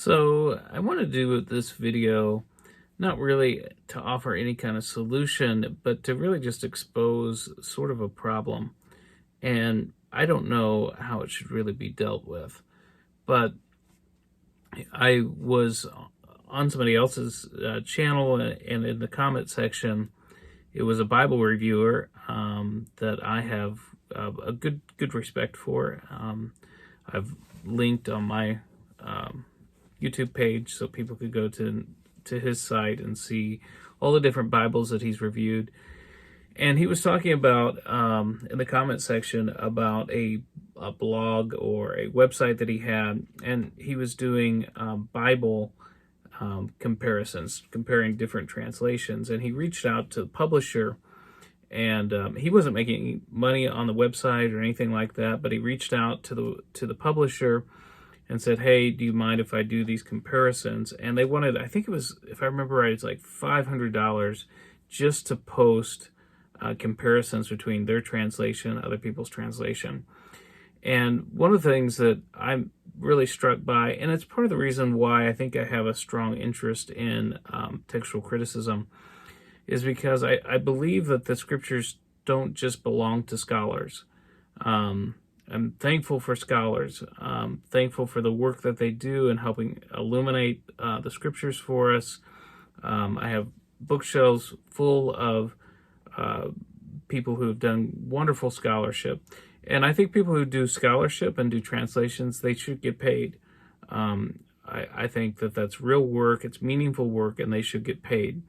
So I want to do this video, not really to offer any kind of solution, but to really just expose sort of a problem. And I don't know how it should really be dealt with. But I was on somebody else's channel, and in the comment section, it was a Bible reviewer that I have a good respect for. I've linked on my YouTube page so people could go to his site and see all the different Bibles that he's reviewed. And he was talking about in the comment section about a blog or a website that he had, and he was doing Bible comparisons, comparing different translations. And he reached out to the publisher, and he wasn't making any money on the website or anything like that, but he reached out to the publisher and said, "Hey, do you mind if I do these comparisons?" And they wanted, I think it was, if I remember right, it's like $500 just to post comparisons between their translation, other people's translation. And one of the things that I'm really struck by, and it's part of the reason why I think I have a strong interest in textual criticism, is because I believe that the scriptures don't just belong to scholars. I'm thankful for scholars. Thankful for the work that they do in helping illuminate the scriptures for us. I have bookshelves full of people who have done wonderful scholarship. And I think people who do scholarship and do translations, they should get paid. I think that that's real work, it's meaningful work, and they should get paid.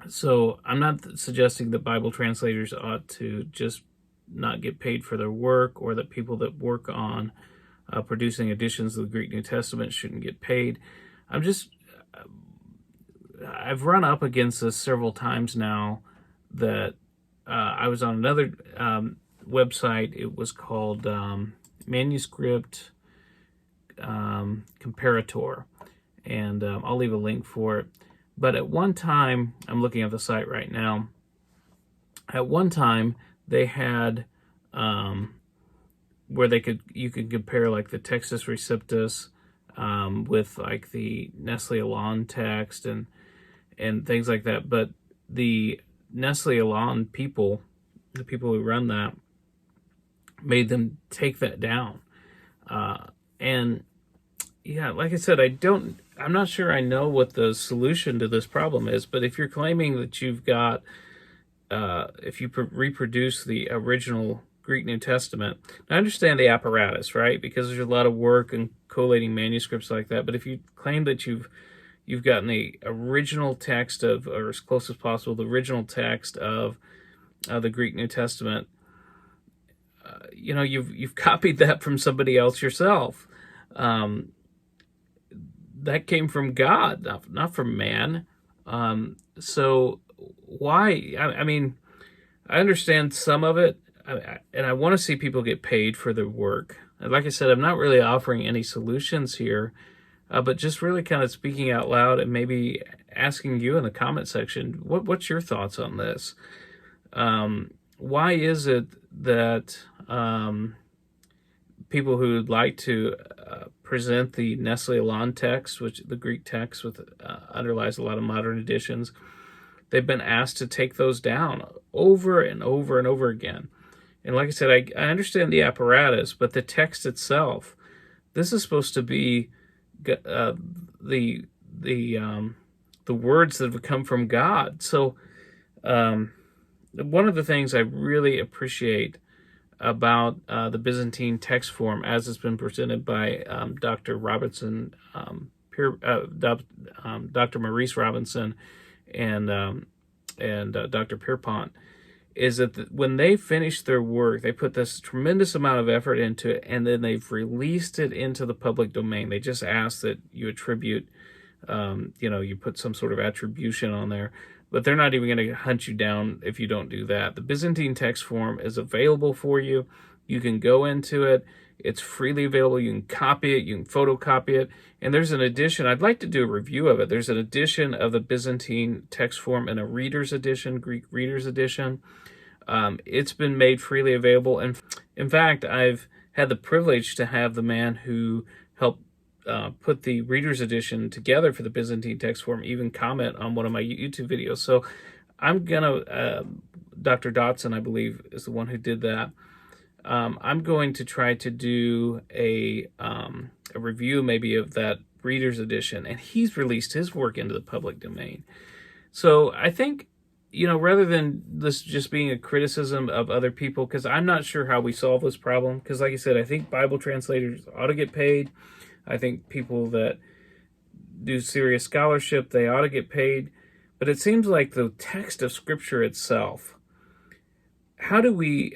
So I'm not suggesting that Bible translators ought to just not get paid for their work, or that people that work on producing editions of the Greek New Testament shouldn't get paid. I've run up against this several times now. That I was on another website. It was called Manuscript Comparator, and I'll leave a link for it. But at one time, I'm looking at the site right now, at one time they had where you could compare like the Textus Receptus with like the Nestle Aland text and things like that. But the Nestle Aland people, the people who run that, made them take that down. And yeah, like I said, I'm not sure I know what the solution to this problem is, but if you're claiming that you've got, if you reproduce the original Greek New Testament, I understand the apparatus, right? Because there's a lot of work in collating manuscripts like that. But if you claim that you've gotten the original text of, or as close as possible, the original text of the Greek New Testament, you've copied that from somebody else yourself. That came from God, not from man. So why? I mean, I understand some of it, and I want to see people get paid for their work. And like I said, I'm not really offering any solutions here, but just really kind of speaking out loud and maybe asking you in the comment section, what's your thoughts on this? Why is it that people who'd like to present the Nestle Aland text, which the Greek text with underlies a lot of modern editions, they've been asked to take those down over and over and over again? And like I said, I understand the apparatus, but the text itself, this is supposed to be the words that have come from God. So one of the things I really appreciate about the Byzantine text form, as it's been presented by Dr. Robinson, Dr. Maurice Robinson, and Dr. Pierpont, is that when they finish their work, they put this tremendous amount of effort into it, and then they've released it into the public domain. They just ask that you attribute, you put some sort of attribution on there, but they're not even going to hunt you down if you don't do that. The Byzantine text form is available for you. You can go into it. It's freely available. You can copy it. You can photocopy it. And there's an edition. I'd like to do a review of it. There's an edition of the Byzantine text form and a reader's edition, Greek reader's edition. It's been made freely available. And in fact, I've had the privilege to have the man who helped put the Reader's Edition together for the Byzantine text form, even comment on one of my YouTube videos. So I'm gonna, Dr. Dotson, I believe, is the one who did that. I'm going to try to do a review maybe of that Reader's Edition, and he's released his work into the public domain. So I think, rather than this just being a criticism of other people, because I'm not sure how we solve this problem, because like I said, I think Bible translators ought to get paid. I think people that do serious scholarship, they ought to get paid. But it seems like the text of Scripture itself, how do we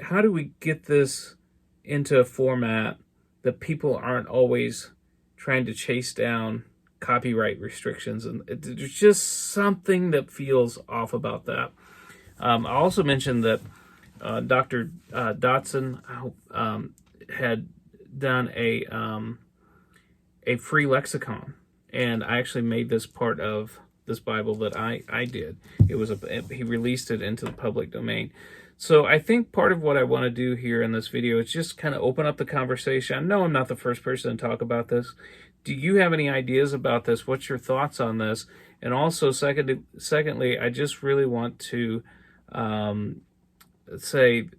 get this into a format that people aren't always trying to chase down copyright restrictions? And there's just something that feels off about that. I also mentioned that Dr. Dotson had done a free lexicon, and I actually made this part of this Bible that I did. He released it into the public domain. So I think part of what I want to do here in this video is just kind of open up the conversation. I know I'm not the first person to talk about this. Do you have any ideas about this? What's your thoughts on this? And also, secondly, I just really want to say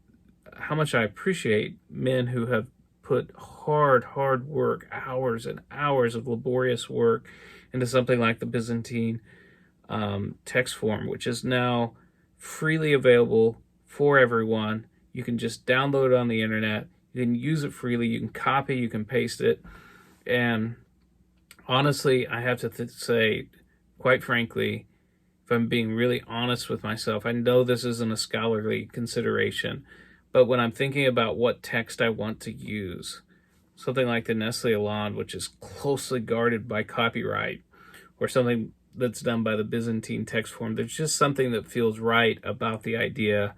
how much I appreciate men who have put hard work, hours and hours of laborious work into something like the Byzantine text form, which is now freely available for everyone. You can just download it on the internet. You can use it freely. You can copy, you can paste it. And honestly, I have to say, quite frankly, if I'm being really honest with myself, I know this isn't a scholarly consideration, but when I'm thinking about what text I want to use, something like the Nestle Aland, which is closely guarded by copyright, or something that's done by the Byzantine text form, there's just something that feels right about the idea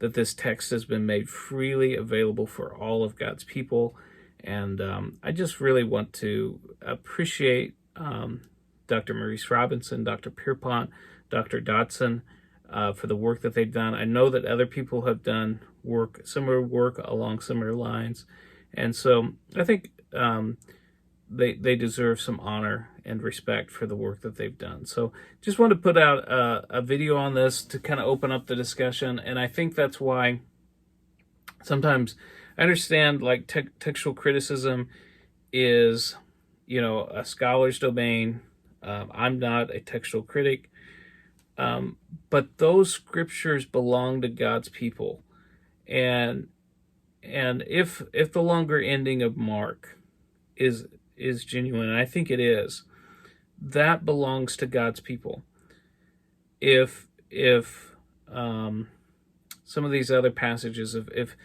that this text has been made freely available for all of God's people. And I just really want to appreciate Dr. Maurice Robinson, Dr. Pierpont, Dr. Dotson for the work that they've done. I know that other people have done similar work along similar lines. And so I think they deserve some honor and respect for the work that they've done. So just want to put out a video on this to kind of open up the discussion. And I think that's why sometimes I understand like textual criticism is, a scholar's domain. I'm not a textual critic. But those scriptures belong to God's people. And if the longer ending of Mark is genuine, and I think it is, that belongs to God's people. If some of these other passages, if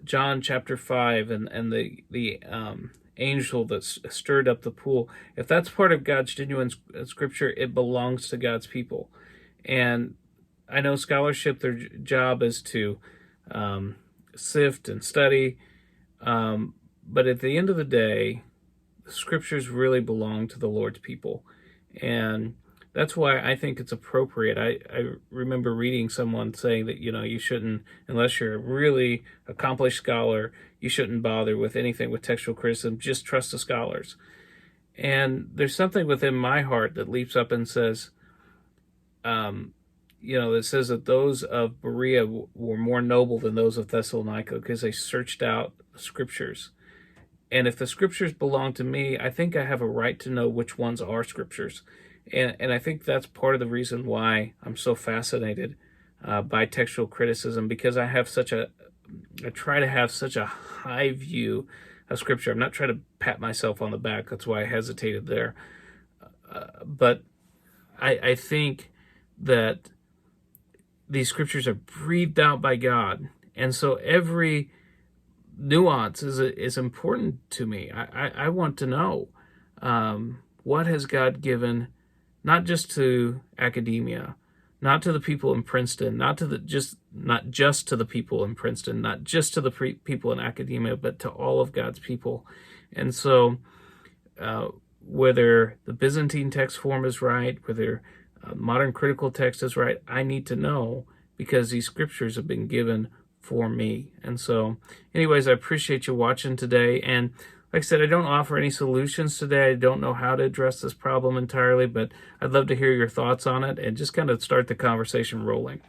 John chapter 5 and the angel that stirred up the pool, if that's part of God's genuine scripture, it belongs to God's people. And I know scholarship, their job is to sift and study, but at the end of the day, the scriptures really belong to the Lord's people. And that's why I think it's appropriate. I remember reading someone saying that, you shouldn't, unless you're a really accomplished scholar, you shouldn't bother with anything with textual criticism, just trust the scholars. And there's something within my heart that leaps up and says, that says that those of Berea were more noble than those of Thessalonica because they searched out the scriptures. And if the scriptures belong to me, I think I have a right to know which ones are scriptures. And I think that's part of the reason why I'm so fascinated by textual criticism, because I try to have such a high view of scripture. I'm not trying to pat myself on the back. That's why I hesitated there. But I think that these scriptures are breathed out by God. And so every nuance is important to me. I want to know what has God given, not just to academia, not to the people in Princeton, not just to the people in Princeton, not just to the people in academia, but to all of God's people. And so whether the Byzantine text form is right, whether modern critical text is right, I need to know, because these scriptures have been given for me. And so anyways, I appreciate you watching today. And Like I said, I don't offer any solutions today. I don't know how to address this problem entirely, but I'd love to hear your thoughts on it and just kind of start the conversation rolling.